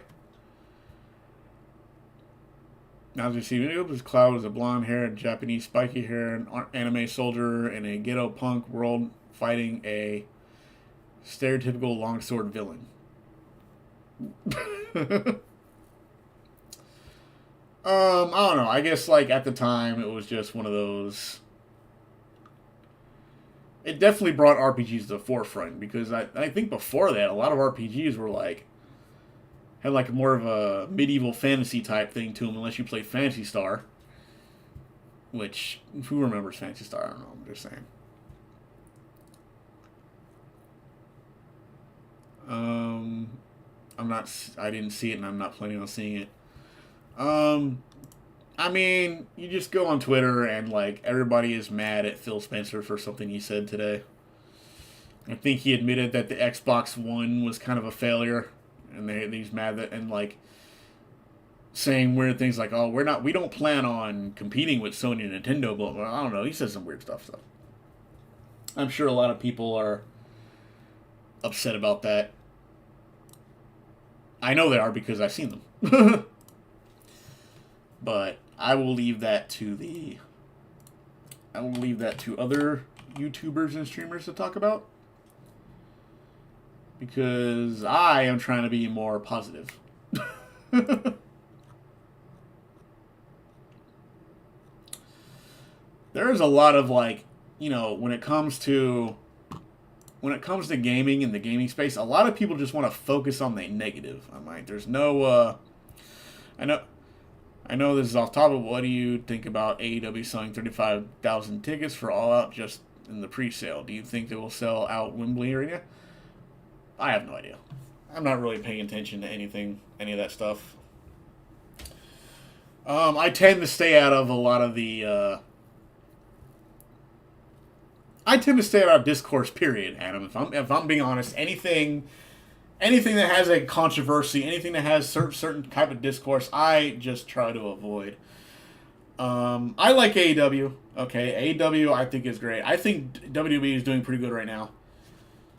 Now, as you see, this Cloud is a blonde-haired, Japanese spiky-haired anime soldier in a ghetto punk world fighting a stereotypical longsword villain. I don't know. I guess, like, at the time, it was just one of those... It definitely brought RPGs to the forefront, because I think before that, a lot of RPGs were, like... had, like, more of a medieval fantasy type thing to them, unless you played Phantasy Star. Which, who remembers Phantasy Star? I don't know. I'm just saying. I didn't see it, and I'm not planning on seeing it. I mean, you just go on Twitter and, like, everybody is mad at Phil Spencer for something he said today. I think he admitted that the Xbox One was kind of a failure, and he's mad that, and, like, saying weird things like, oh, we don't plan on competing with Sony and Nintendo, but I don't know, he says some weird stuff, so. I'm sure a lot of people are upset about that. I know they are because I've seen them. But I will leave that to other YouTubers and streamers to talk about. Because I am trying to be more positive. There's a lot of, like, you know, when it comes to gaming and the gaming space, a lot of people just want to focus on the negative. I'm like, there's no I know this is off topic. What do you think about AEW selling 35,000 tickets for All Out just in the pre-sale? Do you think they will sell out Wembley Arena? I have no idea. I'm not really paying attention to any of that stuff. I tend to stay out of a lot of the. I tend to stay out of discourse. Period, Adam. If I'm being honest, anything that has a controversy, anything that has certain type of discourse, I just try to avoid. I like AEW. Okay, AEW I think is great. I think WWE is doing pretty good right now.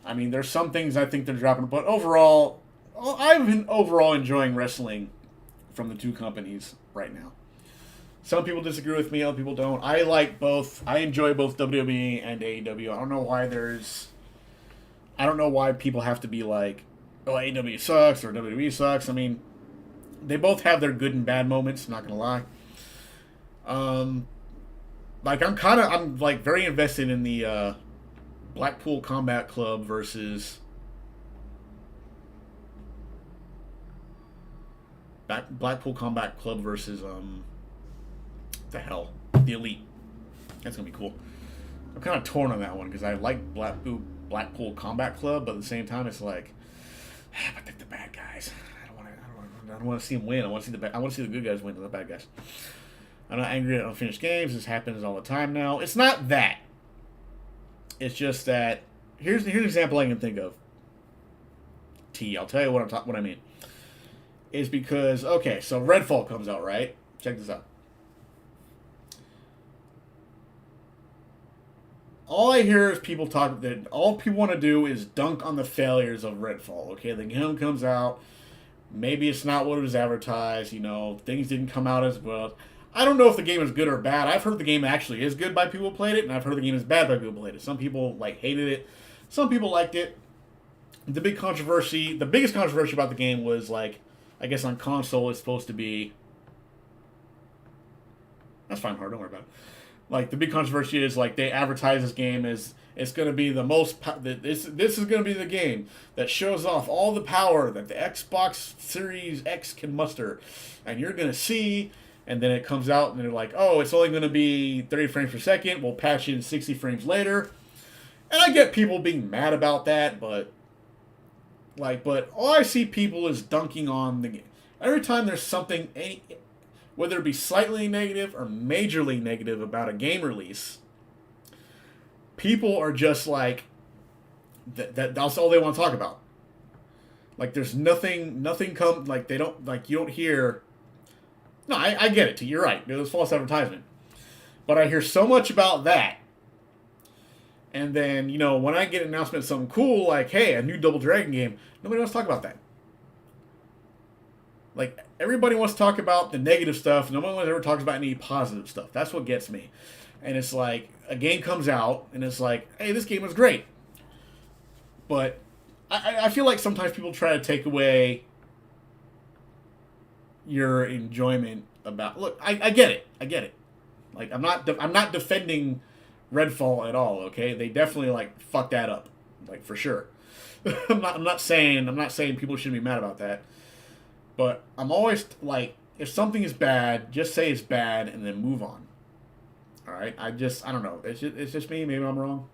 I mean, there's some things I think they're dropping, but overall, I've been overall enjoying wrestling from the two companies right now. Some people disagree with me, other people don't. I like both. I enjoy both WWE and AEW. I don't know why people have to be like, oh, AEW sucks or WWE sucks. I mean, they both have their good and bad moments, I'm not gonna lie. Like I'm like very invested in the Blackpool Combat Club versus Blackpool Combat Club versus the Elite. That's gonna be cool. I'm kind of torn on that one because I like Blackpool Combat Club, but at the same time, it's like, but they're the bad guys. I don't want to see them win. I want to see the good guys win to the bad guys. I'm not angry at unfinished games. This happens all the time now. It's not that. It's just that here's an example I can think of. I'll tell you what I mean. Is because, okay, so Redfall comes out, right? Check this out. All I hear is people talk that all people want to do is dunk on the failures of Redfall. Okay, the game comes out. Maybe it's not what it was advertised. You know, things didn't come out as well. I don't know if the game is good or bad. I've heard the game actually is good by people who played it, and I've heard the game is bad by people who played it. Some people hated it. Some people liked it. The biggest controversy about the game was I guess on console it's supposed to be. That's fine, hard. Don't worry about it. The big controversy is they advertise this game as it's going to be the most. This is going to be the game that shows off all the power that the Xbox Series X can muster, and you're going to see. And then it comes out, and they're like, "Oh, it's only going to be 30 frames per second. We'll patch it in 60 frames later." And I get people being mad about that, but all I see people is dunking on the game. Every time there's something, whether it be slightly negative or majorly negative about a game release, people are just like, that's all they want to talk about. Like there's nothing come like they don't like you don't hear. No, I get it. You're right. It was false advertisement, but I hear so much about that. And then when I get an announcement of something cool like hey a new Double Dragon game, nobody wants to talk about that. Like everybody wants to talk about the negative stuff. No one ever talks about any positive stuff. That's what gets me. And it's like a game comes out and it's like hey this game was great, but I feel like sometimes people try to take away your enjoyment about. Look, I get it. I get it. Like I'm not defending Redfall at all. Okay, they definitely like fucked that up, like for sure. I'm not saying people shouldn't be mad about that, but I'm always like if something is bad, just say it's bad and then move on. All right, I don't know. It's just me. Maybe I'm wrong.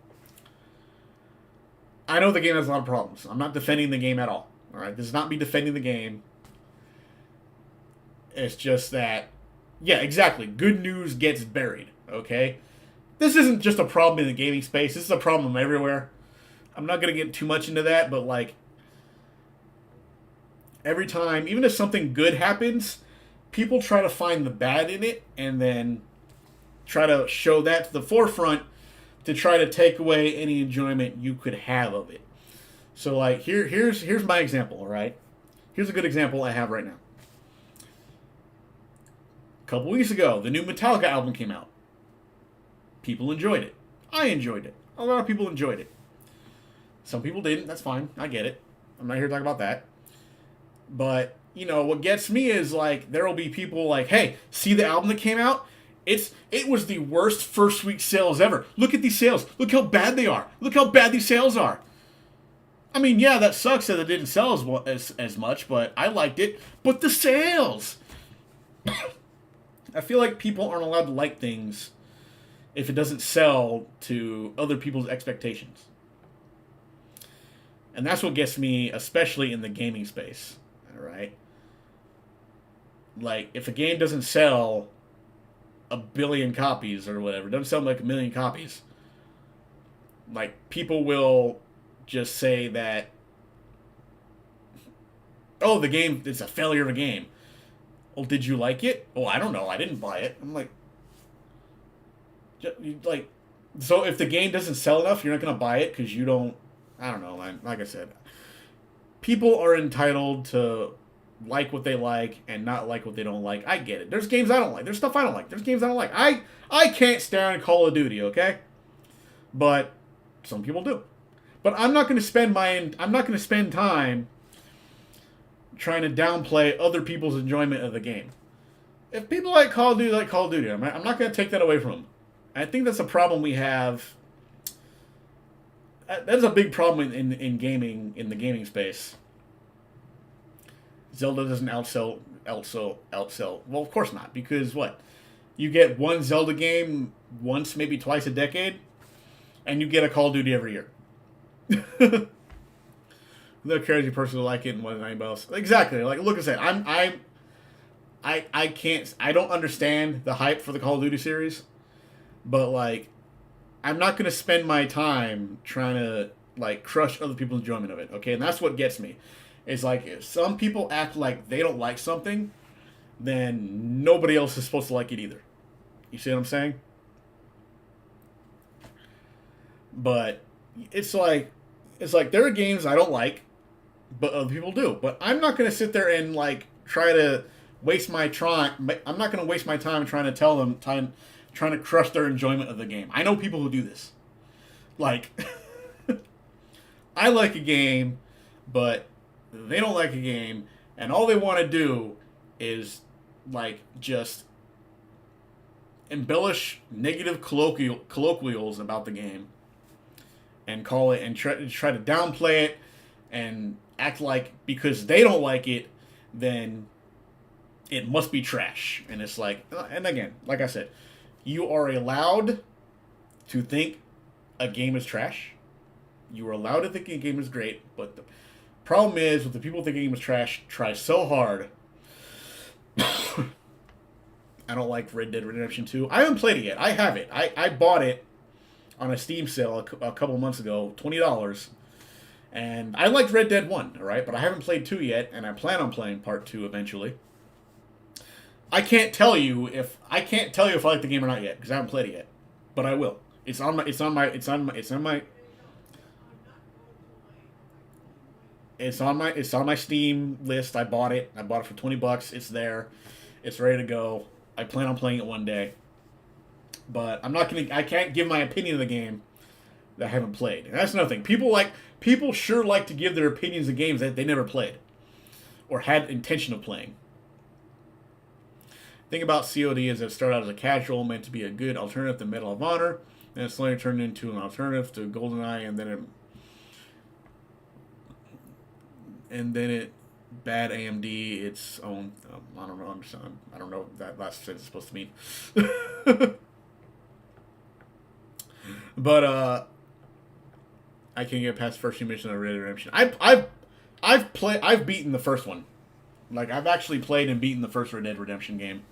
I know the game has a lot of problems. I'm not defending the game at all. All right, this is not me defending the game. It's just that, yeah, exactly. Good news gets buried. Okay, this isn't just a problem in the gaming space. This is a problem everywhere. I'm not gonna get too much into that, but like every time, even if something good happens, people try to find the bad in it and then try to show that to the forefront to try to take away any enjoyment you could have of it. So like here's my example, all right? Here's a good example I have right now. A couple weeks ago, the new Metallica album came out. People enjoyed it. I enjoyed it. A lot of people enjoyed it. Some people didn't. That's fine. I get it. I'm not here to talk about that. But, what gets me is like there will be people like, "Hey, see the album that came out? It was the worst first week sales ever. Look at these sales. Look how bad they are. Look how bad these sales are." I mean, yeah, that sucks that it didn't sell as much, but I liked it. But the sales. I feel like people aren't allowed to like things if it doesn't sell to other people's expectations. And that's what gets me, especially in the gaming space. All right? Like, if a game doesn't sell a billion copies or whatever, doesn't sell like a million copies, like, people will just say that, oh, the game, it's a failure of a game. Well, did you like it? Oh, I don't know. I didn't buy it. I'm like, so if the game doesn't sell enough, you're not going to buy it because you don't, I don't know. Like I said, people are entitled to like what they like and not like what they don't like. I get it. There's games I don't like. There's stuff I don't like. There's games I don't like. I can't stand Call of Duty, okay? But some people do. But I'm not going to spend time trying to downplay other people's enjoyment of the game. If people like Call of Duty, like Call of Duty. I'm not going to take that away from them. I think that's a problem we have. That's a big problem in gaming, in the gaming space. Zelda doesn't outsell. Well, of course not, because what? You get one Zelda game once, maybe twice a decade, and you get a Call of Duty every year. No crazy person will like it more than anybody else. Exactly. Like, look, I said, I can't. I don't understand the hype for the Call of Duty series, but like, I'm not gonna spend my time trying to like crush other people's enjoyment of it. Okay, and that's what gets me. It's like if some people act like they don't like something, then nobody else is supposed to like it either. You see what I'm saying? But it's like there are games I don't like, but other people do. But I'm not going to sit there and like try to waste my time. I'm not going to waste my time trying to tell them, trying to crush their enjoyment of the game. I know people who do this. Like, I like a game, but they don't like a game, and all they want to do is like just embellish negative colloquials about the game and call it and try to downplay it and act like because they don't like it, then it must be trash. And it's like, and again, like I said, you are allowed to think a game is trash. You are allowed to think a game is great, but the problem is with the people thinking a game is trash try so hard. I don't like Red Dead Redemption 2. I haven't played it yet. I have it. I bought it on a Steam sale a couple months ago, $20. And I liked Red Dead 1, all right, but I haven't played 2 yet, and I plan on playing part 2 eventually. I can't tell you if I like the game or not yet because I haven't played it yet, but I will. It's on my Steam list. I bought it. I bought it for $20. It's there. It's ready to go. I plan on playing it one day. But I can't give my opinion of the game that I haven't played. And that's another thing. People sure like to give their opinions of games that they never played or had intention of playing. The thing about COD is it started out as a casual, meant to be a good alternative to Medal of Honor, and it slowly turned into an alternative to GoldenEye, and then it bad AMD its own. I don't know. I don't know what that last sentence is supposed to mean. But I can't get past the first few missions of Red Dead Redemption. I've beaten the first one. Like I've actually played and beaten the first Red Dead Redemption game.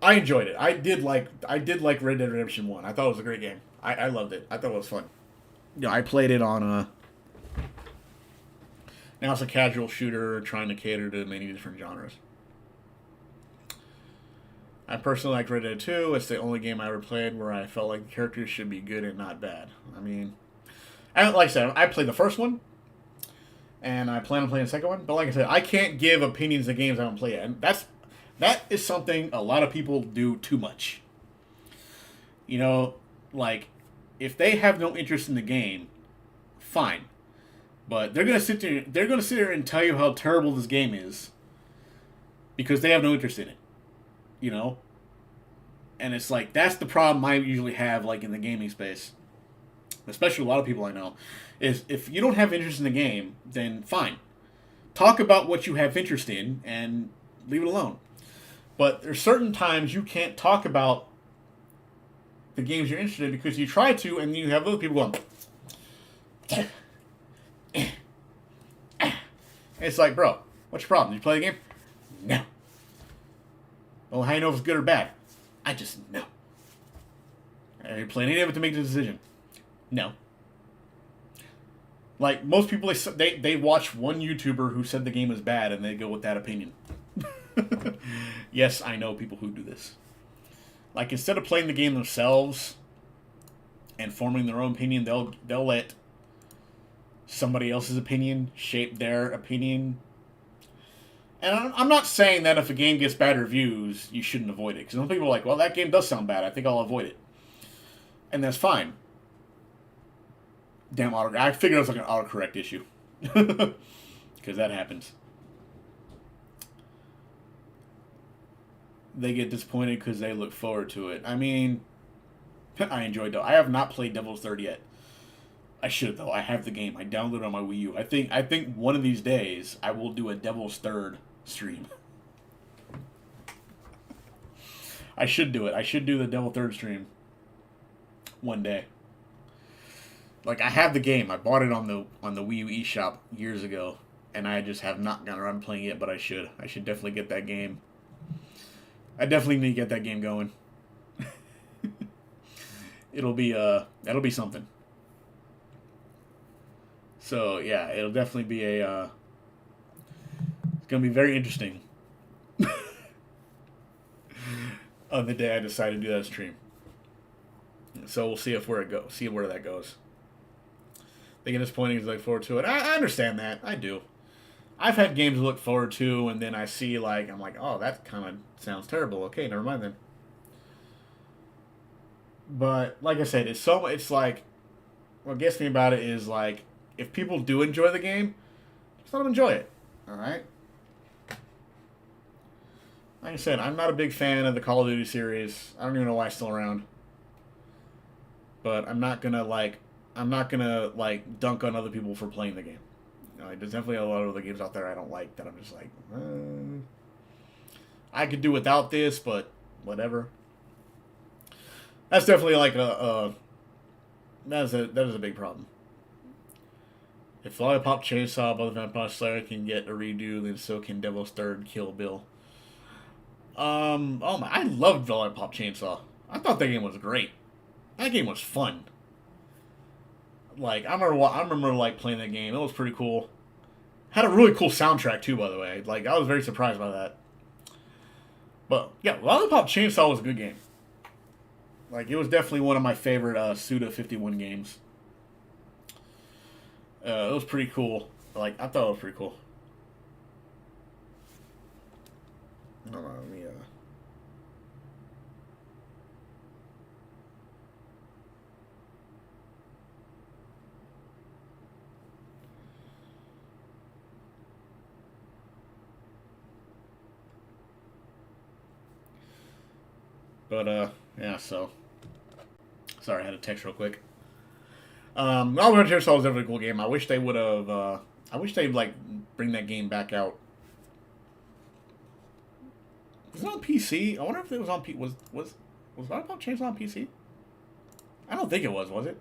I enjoyed it. I did like Red Dead Redemption 1. I thought it was a great game. I loved it. I thought it was fun. Yeah, I played it on now it's a casual shooter trying to cater to many different genres. I personally like Red Dead 2. It's the only game I ever played where I felt like the characters should be good and not bad. I mean, like I said, I played the first one, and I plan on playing the second one. But like I said, I can't give opinions of games I don't play yet. And that is something a lot of people do too much. You know, like, if they have no interest in the game, fine. But they're gonna sit there and tell you how terrible this game is because they have no interest in it. You know? And it's like that's the problem I usually have like in the gaming space. Especially a lot of people I know. Is if you don't have interest in the game, then fine. Talk about what you have interest in and leave it alone. But there's certain times you can't talk about the games you're interested in because you try to and you have other people going it's like, bro, what's your problem? Did you play the game? No. Well, how do you know if it's good or bad? I just know. Are you playing any of it to make the decision? No. Like, most people, they watch one YouTuber who said the game was bad and they go with that opinion. Yes, I know people who do this. Like, instead of playing the game themselves and forming their own opinion, they'll let somebody else's opinion shape their opinion. And I'm not saying that if a game gets bad reviews, you shouldn't avoid it. Because some people are like, well, that game does sound bad. I think I'll avoid it. And that's fine. Damn I figured it was like an autocorrect issue. Because that happens. They get disappointed because they look forward to it. I mean, I enjoyed it. I have not played Devil's Third yet. I should though. I have the game. I downloaded it on my Wii U. I think one of these days I will do a Devil's Third stream. I should do it. I should do the Devil Third stream one day. Like I have the game. I bought it on the Wii U eShop years ago, and I just have not gotten around playing it. But I should. I should definitely get that game. I definitely need to get that game going. That'll be something. So yeah, it'll definitely be it's gonna be very interesting. On the day I decide to do that stream. So we'll see where that goes. They get disappointing to look forward to it. I understand that. I do. I've had games to look forward to, and then I see I'm like, oh, that kind of sounds terrible. Okay, never mind then. But like I said, it's like what gets me about it is like if people do enjoy the game, just let them enjoy it. All right. Like I said, I'm not a big fan of the Call of Duty series. I don't even know why it's still around. But I'm not gonna dunk on other people for playing the game. You know, there's definitely a lot of other games out there I don't like that I'm just like, I could do without this, but whatever. That's definitely like that is a big problem. If Lollipop Chainsaw, Brother Vampire Slayer can get a redo, then so can Devil's Third, Kill Bill. Oh my, I loved Lollipop Chainsaw. I thought that game was great. That game was fun. Like I remember like playing that game. It was pretty cool. Had a really cool soundtrack too, by the way. Like I was very surprised by that. But yeah, Lollipop Chainsaw was a good game. Like it was definitely one of my favorite Suda 51 games. It was pretty cool. Like I thought it was pretty cool. Hold on, let me. But yeah. So sorry, I had a text real quick. Lollipop Chainsaw was definitely a cool game. I wish they would have. I wish they'd like bring that game back out. Was it on PC? I wonder if it was on P. Was Lollipop Chainsaw on PC? I don't think it was. Was it?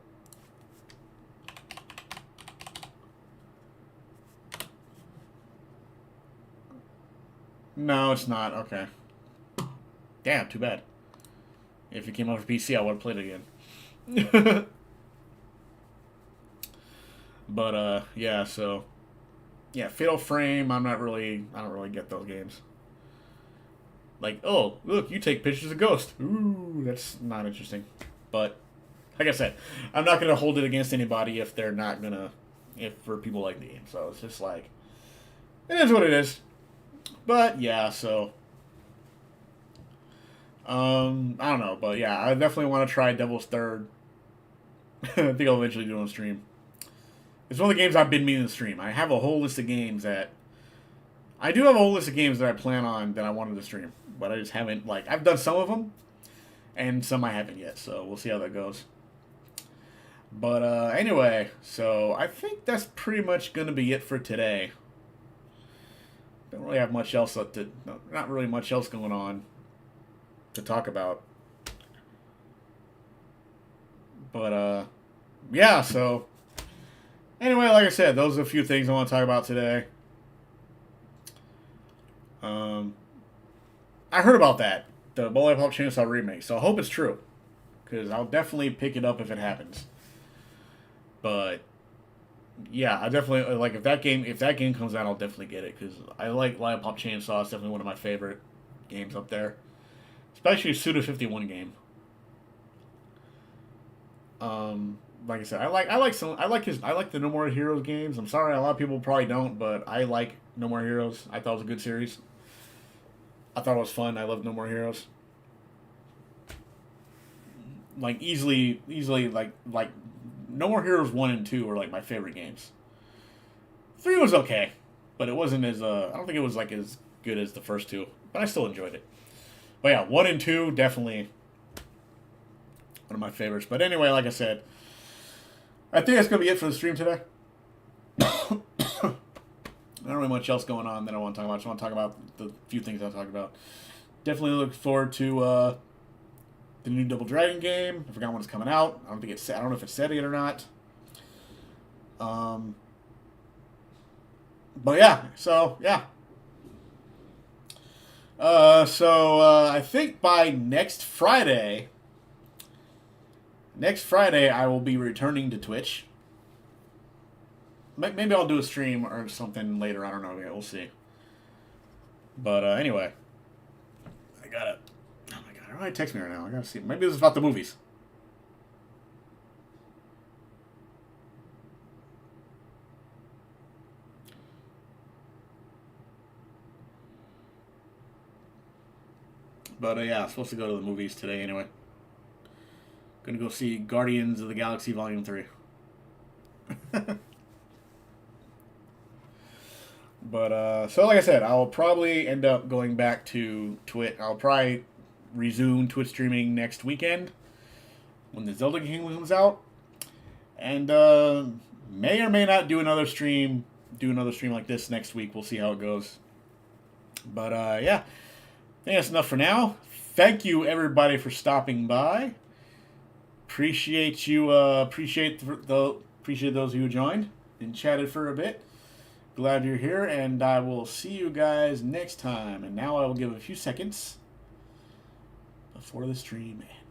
No, it's not. Okay. Damn, too bad. If it came out for PC, I would have played it again. But yeah. So yeah, Fatal Frame. I don't really get those games. Like, oh, look, you take pictures of Ghost. Ooh, that's not interesting. But like I said, I'm not gonna hold it against anybody if they're not gonna, if for people like me. So it's just like, it is what it is. But yeah, so I don't know, but yeah, I definitely want to try Devil's Third. I think I'll eventually do it on stream. It's one of the games I've been meaning to stream. I have a whole list of games that I do have a whole list of games that I plan on that I wanted to stream, but I just haven't. Like I've done some of them, and some I haven't yet. So we'll see how that goes. But anyway, so I think that's pretty much gonna be it for today. Don't really have much else to. Not really much else going on to talk about. But yeah. So anyway, like I said, those are a few things I want to talk about today. I heard about that, the Lollipop Chainsaw remake, so I hope it's true, because I'll definitely pick it up if it happens. But yeah, I definitely like if that game comes out, I'll definitely get it because I like Lollipop Chainsaw. It's definitely one of my favorite games up there, especially Suda 51 game. Like I said, I like the No More Heroes games. I'm sorry, a lot of people probably don't, but I like No More Heroes. I thought it was a good series. I thought it was fun. I love No More Heroes. Like easily, like No More Heroes 1 and 2 are like my favorite games. 3 was okay, but it wasn't as I don't think it was like as good as the first two, but I still enjoyed it. But yeah, 1 and 2 definitely one of my favorites. But anyway, like I said, I think that's gonna be it for the stream today. Not really much else going on that I want to talk about. I just want to talk about the few things I talked about. Definitely look forward to the new Double Dragon game. I forgot when it's coming out. I don't know if it's set yet or not. But yeah, so yeah. I think by next Friday I will be returning to Twitch. Maybe I'll do a stream or something later. I don't know. Yeah, we'll see. But anyway, I gotta. Oh my god! Why text me right now? I gotta see. Maybe this is about the movies. But yeah, I'm supposed to go to the movies today anyway. Gonna go see Guardians of the Galaxy Volume 3. But so like I said, I'll probably end up going back to Twitch. I'll probably resume Twitch streaming next weekend when the Zelda game comes out, and may or may not do another stream. Do another stream like this next week. We'll see how it goes. But yeah, I think that's enough for now. Thank you everybody for stopping by. Appreciate you. Appreciate those who joined and chatted for a bit. Glad you're here, and I will see you guys next time. And now I will give a few seconds before the stream ends.